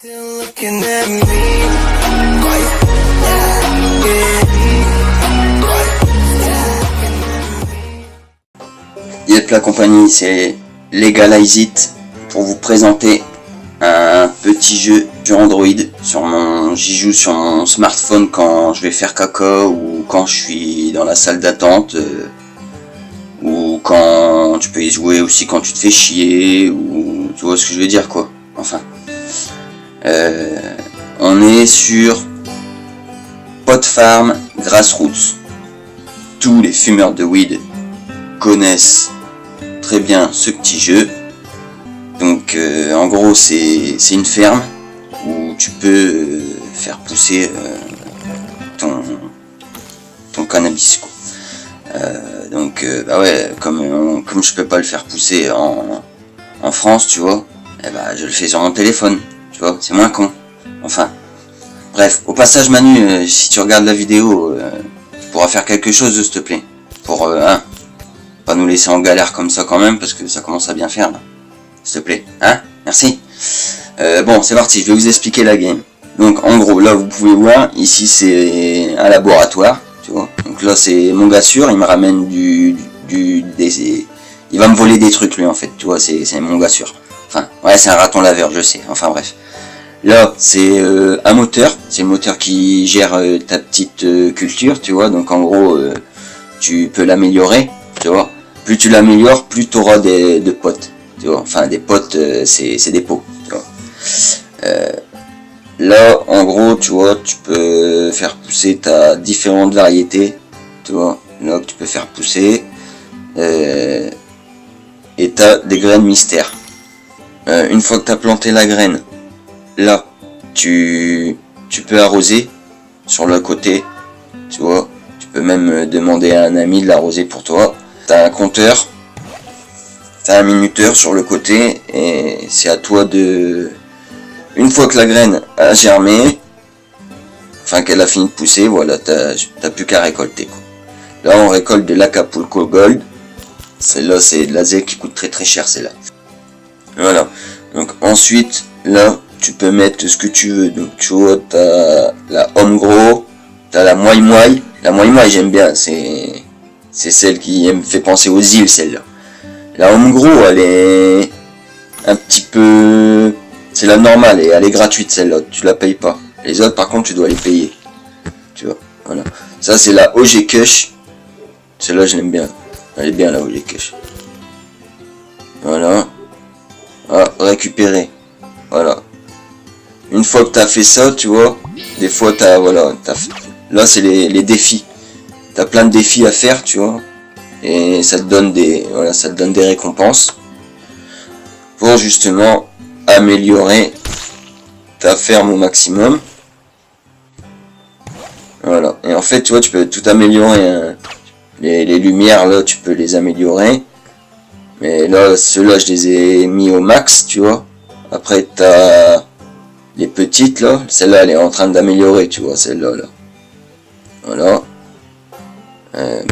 Yep, la compagnie, c'est Legalize It pour vous présenter un petit jeu sur Android. J'y joue sur mon smartphone quand je vais faire caca ou quand je suis dans la salle d'attente, ou quand tu peux y jouer aussi quand tu te fais chier, ou tu vois ce que je veux dire quoi. Enfin, on est sur Pot Farm Grassroots. Tous les fumeurs de weed connaissent très bien ce petit jeu. Donc en gros c'est une ferme où tu peux faire pousser ton cannabis quoi. Bah ouais, comme je peux pas le faire pousser en France, tu vois, je le fais sur mon téléphone, tu vois, c'est moins con. Enfin bref, au passage Manu, si tu regardes la vidéo, tu pourras faire quelque chose s'il te plaît, pour pas nous laisser en galère comme ça quand même, parce que ça commence à bien faire là. S'il te plaît, hein, merci. Bon, c'est parti, je vais vous expliquer la game. Donc en gros, là vous pouvez voir, ici c'est un laboratoire, tu vois. Donc là c'est mon gars sûr, il me ramène il va me voler des trucs lui en fait, tu vois, c'est mon gars sûr. Enfin, ouais, c'est un raton laveur, je sais, enfin bref. Là c'est un moteur, c'est le moteur qui gère ta petite culture, tu vois. Donc en gros, tu peux l'améliorer, tu vois. Plus tu l'améliores, plus tu auras de potes. Tu vois, enfin des potes, c'est des pots, tu vois. Là en gros tu vois, tu peux faire pousser ta différentes variétés, tu vois, là que tu peux faire pousser, et t'as des graines mystères. Une fois que tu as planté la graine, là tu peux arroser sur le côté, tu vois, tu peux même demander à un ami de l'arroser pour toi. T'as un compteur, t'as un minuteur sur le côté, et c'est à toi de... Une fois que la graine a germé, enfin qu'elle a fini de pousser, voilà, t'as plus qu'à récolter quoi. Là on récolte de l'Acapulco Gold. Celle-là c'est de la zèle qui coûte très très cher, celle-là. Voilà. Donc ensuite, là tu peux mettre ce que tu veux. Donc tu vois, t'as la Home Grow, t'as la Moi Moi. La Moi Moi j'aime bien, c'est celle qui me fait penser aux îles, celle-là. La Home Grow, elle est un petit peu... C'est la normale et elle est gratuite celle-là, tu la payes pas. Les autres par contre tu dois les payer. Tu vois, voilà. Ça c'est la OG Kush. Celle-là je l'aime bien. Elle est bien la OG Kush. Voilà. Ah, récupérer. Voilà. Une fois que tu as fait ça, tu vois, des fois là c'est les défis. T'as plein de défis à faire, tu vois. Et ça te donne des récompenses pour justement améliorer ta ferme au maximum. Voilà. Et en fait, tu vois, tu peux tout améliorer, hein. Les lumières là, tu peux les améliorer. Mais là, ceux-là, je les ai mis au max, tu vois. Après, t'as les petites là. Celle-là, elle est en train d'améliorer, tu vois, celle-là là. Voilà.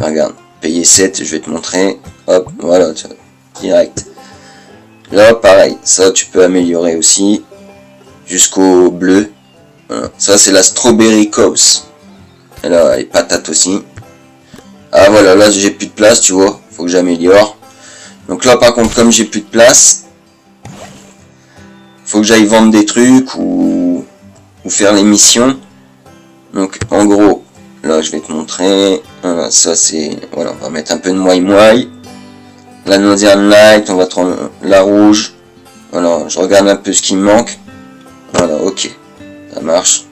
Regarde, payer 7, je vais te montrer. Hop, voilà, tu vois, direct. Là, pareil, ça tu peux améliorer aussi jusqu'au bleu. Voilà. Ça c'est la Strawberry Cobs. Et là, les patates aussi. Ah voilà, là j'ai plus de place, tu vois. Faut que j'améliore. Donc là, par contre, comme j'ai plus de place, faut que j'aille vendre des trucs ou faire les missions. Donc en gros, là je vais te montrer. Voilà, ça c'est... Voilà, on va mettre un peu de Moi Moi. La Northern Light, on va prendre la rouge. Voilà, je regarde un peu ce qui me manque. Voilà, ok, ça marche.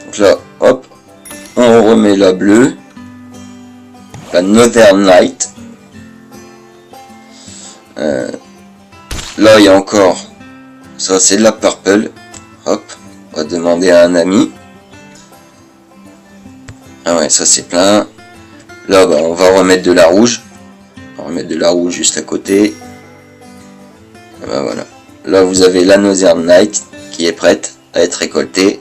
Donc là, hop, on remet la bleue. La Northern Light. Là, il y a encore... Ça, c'est de la purple. Hop, on va demander à un ami. Ah ouais, ça c'est plein. Là, bah, on va remettre de la rouge. On va remettre de la rouge juste à côté. Et ben voilà. Là vous avez la Northern Light qui est prête à être récoltée.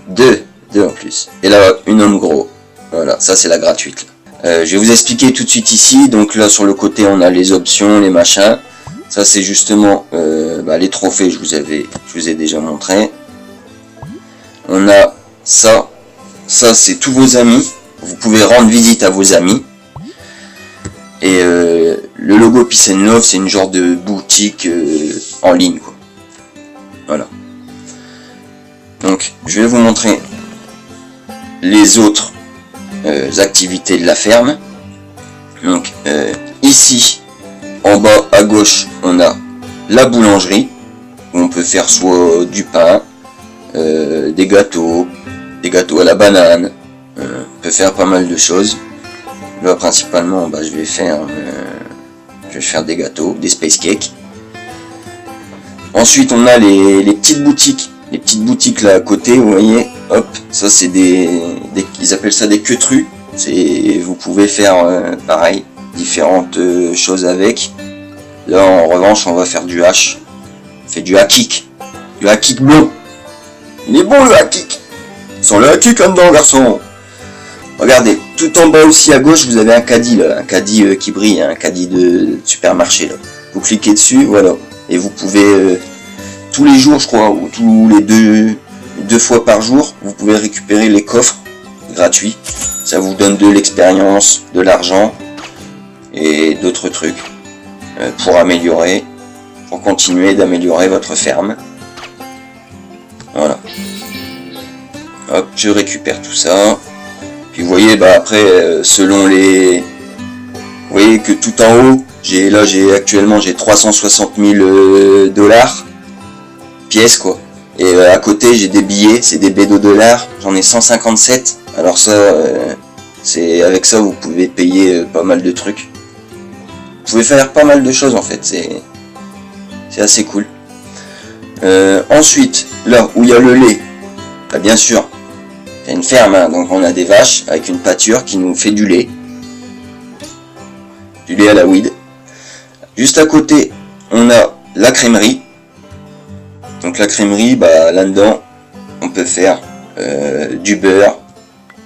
Deux en plus. Et là une Home Grow. Voilà, ça c'est la gratuite. Je vais vous expliquer tout de suite ici. Donc là sur le côté on a les options, les machins. Ça c'est justement les trophées, je vous ai déjà montré. on a ça. Ça, c'est tous vos amis. Vous pouvez rendre visite à vos amis. Et le logo Peace and Love, c'est une genre de boutique en ligne, quoi. Voilà. Donc, je vais vous montrer les autres activités de la ferme. Donc, ici, en bas à gauche, on a la boulangerie, où on peut faire soit du pain, des gâteaux à la banane, on peut faire pas mal de choses. Là, principalement, je vais faire des gâteaux, des space cakes. Ensuite, on a les petites boutiques. Les petites boutiques là à côté, vous voyez, hop, ça c'est ils appellent ça des queutrues. Vous pouvez faire pareil, différentes choses avec. Là en revanche, on va faire du hache. On fait du hakik. Du hakik bleu. Il est bon le hakik. Sans le hakik là-dedans, garçon. Regardez, tout en bas aussi à gauche, vous avez un caddie là, un caddie qui brille, un caddie de supermarché là. Vous cliquez dessus, voilà, et vous pouvez tous les jours, je crois, ou tous les deux fois par jour, vous pouvez récupérer les coffres gratuits. Ça vous donne de l'expérience, de l'argent et d'autres trucs pour continuer d'améliorer votre ferme. Voilà. Hop, je récupère tout ça. Puis vous voyez, après, selon les... Vous voyez que tout en haut, actuellement j'ai 360 000 dollars pièces, quoi. Et à côté, j'ai des billets, c'est des baies de dollars, j'en ai 157. Alors ça, avec ça, vous pouvez payer pas mal de trucs. Vous pouvez faire pas mal de choses, en fait, c'est assez cool. Ensuite, là où il y a le lait, bien sûr, c'est une ferme, hein, donc on a des vaches avec une pâture qui nous fait du lait. Du lait à la weed. Juste à côté, on a la crèmerie. Donc la crèmerie, là-dedans, on peut faire du beurre,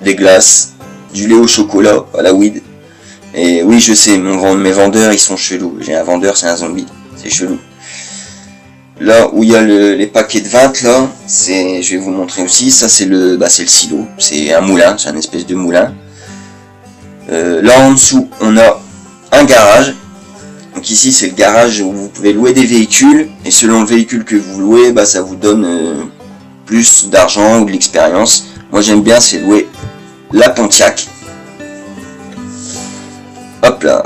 des glaces, du lait au chocolat à la weed. Et oui, je sais, mes vendeurs, ils sont chelous. J'ai un vendeur, c'est un zombie. C'est chelou. Là où il y a les paquets de 20 là, je vais vous montrer aussi, ça c'est le silo, c'est un moulin, c'est un espèce de moulin. Là en dessous, on a un garage. Donc ici c'est le garage où vous pouvez louer des véhicules, et selon le véhicule que vous louez, ça vous donne plus d'argent ou de l'expérience. Moi j'aime bien, c'est louer la Pontiac. Hop là.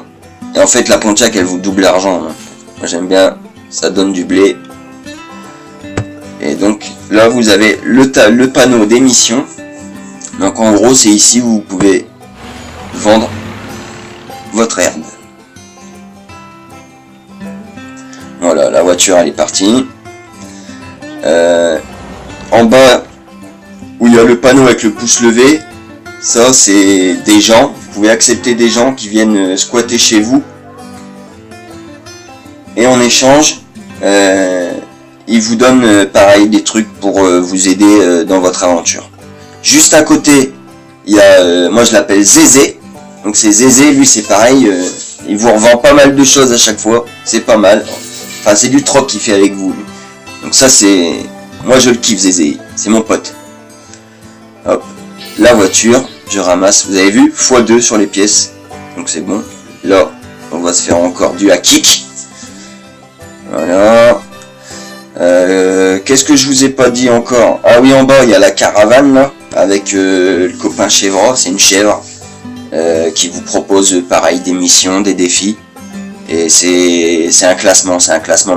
Et en fait la Pontiac elle vous double l'argent. Hein. Moi j'aime bien, ça donne du blé. Et donc là vous avez le panneau d'émission. Donc en gros c'est ici où vous pouvez vendre votre herbe. Voilà, la voiture elle est partie. En bas où il y a le panneau avec le pouce levé, ça c'est des gens. Vous pouvez accepter des gens qui viennent squatter chez vous. Et en échange, ils vous donnent pareil des trucs pour vous aider dans votre aventure. Juste à côté, il y a, moi je l'appelle Zézé. Donc c'est Zézé, lui c'est pareil, il vous revend pas mal de choses à chaque fois, c'est pas mal. Enfin c'est du troc qu'il fait avec vous. Lui. Donc ça c'est, moi je le kiffe Zézé, c'est mon pote. Hop, la voiture, je ramasse, vous avez vu, x2 sur les pièces. Donc c'est bon. Là, on va se faire encore du hakik. Voilà. Qu'est-ce que je vous ai pas dit encore? Ah oui, en bas il y a la caravane là, avec le copain chèvre, c'est une chèvre qui vous propose pareil des missions, des défis, et c'est un classement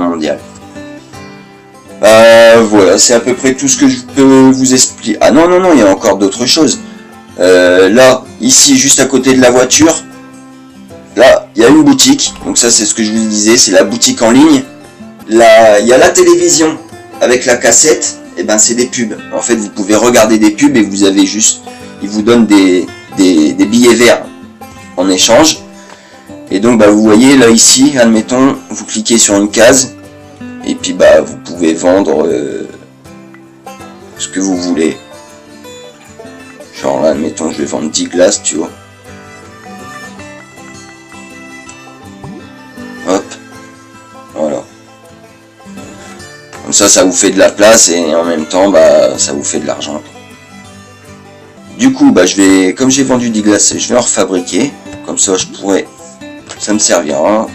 mondial. Voilà, c'est à peu près tout ce que je peux vous expliquer. Ah non, il y a encore d'autres choses. Là, ici, juste à côté de la voiture, là, il y a une boutique, donc ça c'est ce que je vous disais, c'est la boutique en ligne. Là, il y a la télévision avec la cassette, et c'est des pubs. En fait, vous pouvez regarder des pubs et vous avez juste, ils vous donnent des billets verts en échange. Et donc, vous voyez là ici, admettons, vous cliquez sur une case et puis vous pouvez vendre ce que vous voulez. Genre là, admettons, je vais vendre 10 glaces, tu vois. Hop, voilà. Comme ça vous fait de la place et en même temps, ça vous fait de l'argent. Du coup, bah, comme j'ai vendu des glaces, je vais en refabriquer. Comme ça, ça me servira.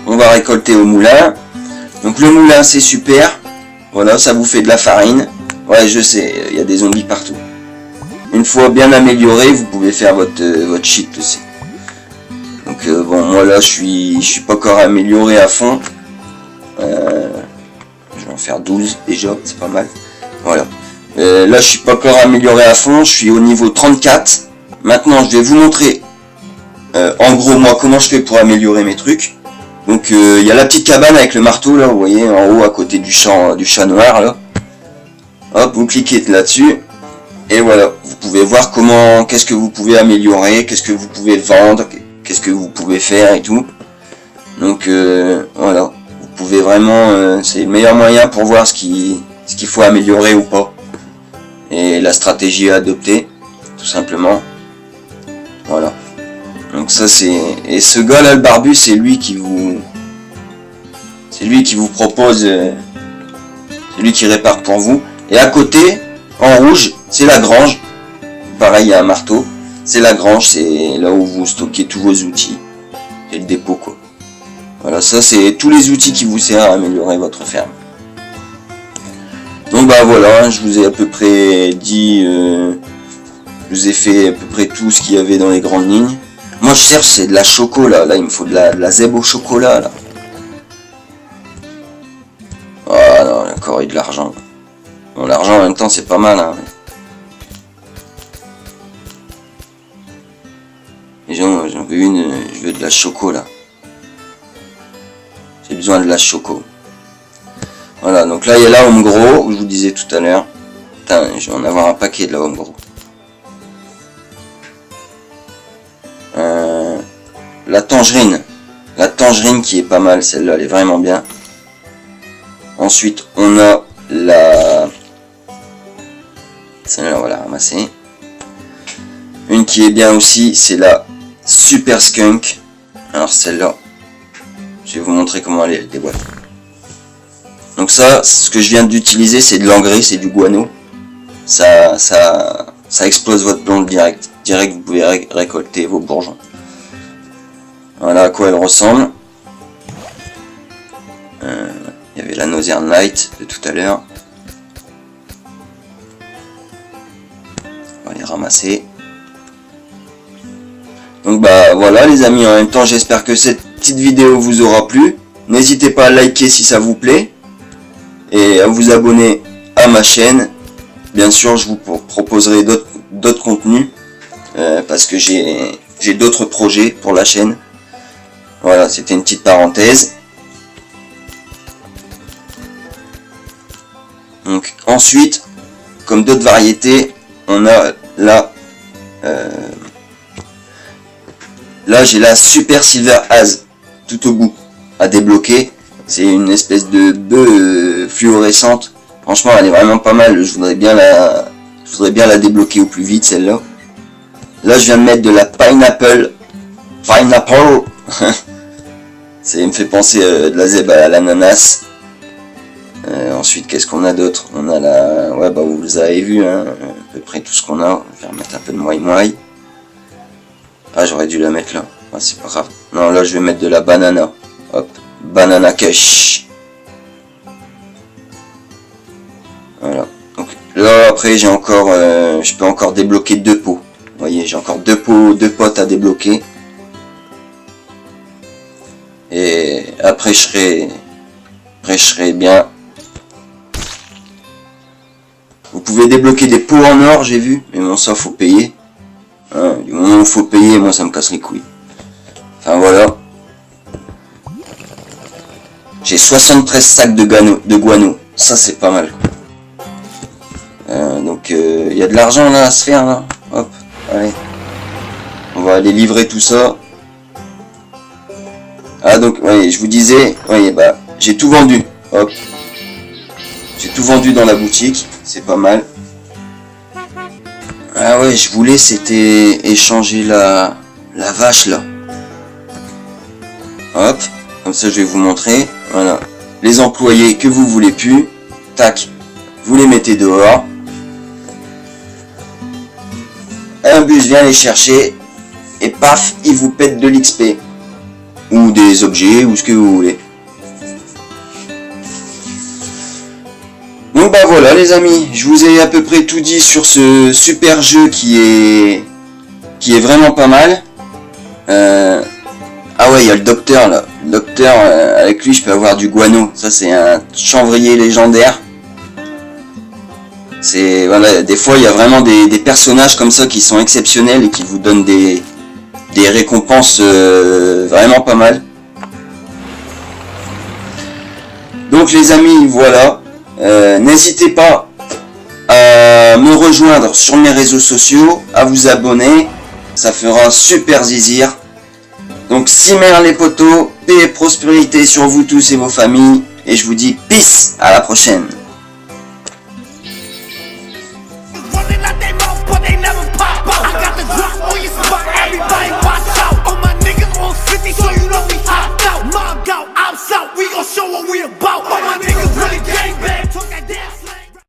On va récolter au moulin. Donc le moulin, c'est super. Voilà, ça vous fait de la farine. Ouais, je sais, il y a des zombies partout. Une fois bien amélioré, vous pouvez faire votre shit aussi. Donc bon, moi là, je suis pas encore amélioré à fond. Je vais en faire 12 déjà, c'est pas mal. Voilà. Là, je suis pas encore amélioré à fond. Je suis au niveau 34. Maintenant, je vais vous montrer en gros moi comment je fais pour améliorer mes trucs. Donc il y a la petite cabane avec le marteau là, vous voyez en haut à côté du chat noir là. Hop, vous cliquez là-dessus et voilà, vous pouvez voir qu'est-ce que vous pouvez améliorer, qu'est-ce que vous pouvez vendre, qu'est-ce que vous pouvez faire et tout. Donc voilà, vous pouvez vraiment, c'est le meilleur moyen pour voir ce qu'il faut améliorer ou pas et la stratégie à adopter, tout simplement. Voilà. Donc ça et ce gars là, le barbu, c'est lui qui vous propose, c'est lui qui répare pour vous. Et à côté, en rouge, c'est la grange. Pareil, il y a un marteau. C'est la grange, c'est là où vous stockez tous vos outils. C'est le dépôt quoi. Voilà, ça c'est tous les outils qui vous servent à améliorer votre ferme. Donc bah voilà, je vous ai à peu près dit, je vous ai fait à peu près tout ce qu'il y avait dans les grandes lignes. Moi je cherche, c'est de la chocolat, là il me faut de la zèbre au chocolat là. Ah non, encore eu de l'argent. Bon, l'argent en même temps c'est pas mal hein. Et j'en veux une, je veux de la chocolat. J'ai besoin de la choco. Voilà, donc là il y a la homme gros, je vous disais tout à l'heure. Putain, je vais en avoir un paquet de la homme gros. La tangerine qui est pas mal, celle-là elle est vraiment bien. Ensuite on a celle-là on va la ramasser. Une qui est bien aussi, c'est la Super Skunk. Alors celle-là, je vais vous montrer comment elle déboîte. Donc ça, ce que je viens d'utiliser, c'est de l'engrais, c'est du guano. Ça explose votre plante direct. Direct, vous pouvez récolter vos bourgeons. Voilà à quoi elle ressemble. Il y avait la Northern Light de tout à l'heure. On va les ramasser. Donc bah voilà les amis, en même temps j'espère que cette petite vidéo vous aura plu. N'hésitez pas à liker si ça vous plaît. Et à vous abonner à ma chaîne. Bien sûr je vous proposerai d'autres contenus. Parce que j'ai d'autres projets pour la chaîne. Voilà, c'était une petite parenthèse. Donc ensuite, comme d'autres variétés, on a là j'ai la Super Silver Az tout au bout à débloquer. C'est une espèce de bœuf fluorescente. Franchement, elle est vraiment pas mal. Je voudrais bien la débloquer au plus vite celle-là. Là, je viens de mettre de la pineapple. Ça me fait penser de la zèbre à l'ananas. Ensuite, qu'est-ce qu'on a d'autre? On a la... Ouais, bah vous les avez vu, hein, à peu près tout ce qu'on a. Je vais remettre un peu de moi. Ah, j'aurais dû la mettre là. Ah, c'est pas grave. Non, là, je vais mettre de la banana. Hop, banana cash. Voilà. Donc là, après, j'ai encore... je peux encore débloquer 2 pots. Vous voyez, j'ai encore 2 potes à débloquer. Et après, je serai bien... Vous pouvez débloquer des pots en or, j'ai vu, mais bon, ça faut payer. Hein, du moment où il faut payer, moi ça me casse les couilles. Enfin voilà. J'ai 73 sacs de guano. Ça c'est pas mal. Donc il y a de l'argent là à se faire là. Hop, allez. On va aller livrer tout ça. Ah donc, oui, je vous disais, voyez, bah, j'ai tout vendu. Hop. J'ai tout vendu dans la boutique, c'est pas mal. Ah ouais, je voulais, c'était échanger la vache là. Hop, comme ça je vais vous montrer. Voilà, les employés que vous voulez plus, tac, vous les mettez dehors. un bus vient les chercher, et paf, il vous pète de l'XP. Ou des objets, ou ce que vous voulez. Donc bah voilà les amis, je vous ai à peu près tout dit sur ce super jeu qui est vraiment pas mal. Ah ouais, il y a le docteur là. Le docteur, avec lui je peux avoir du guano. Ça c'est un chanvrier légendaire. C'est voilà, des fois il y a vraiment des personnages comme ça qui sont exceptionnels et qui vous donnent des récompenses vraiment pas mal. Donc les amis, voilà. N'hésitez pas à me rejoindre sur mes réseaux sociaux, à vous abonner, ça fera super zizir. Donc Simer les potos, paix et prospérité sur vous tous et vos familles, et je vous dis peace, à la prochaine.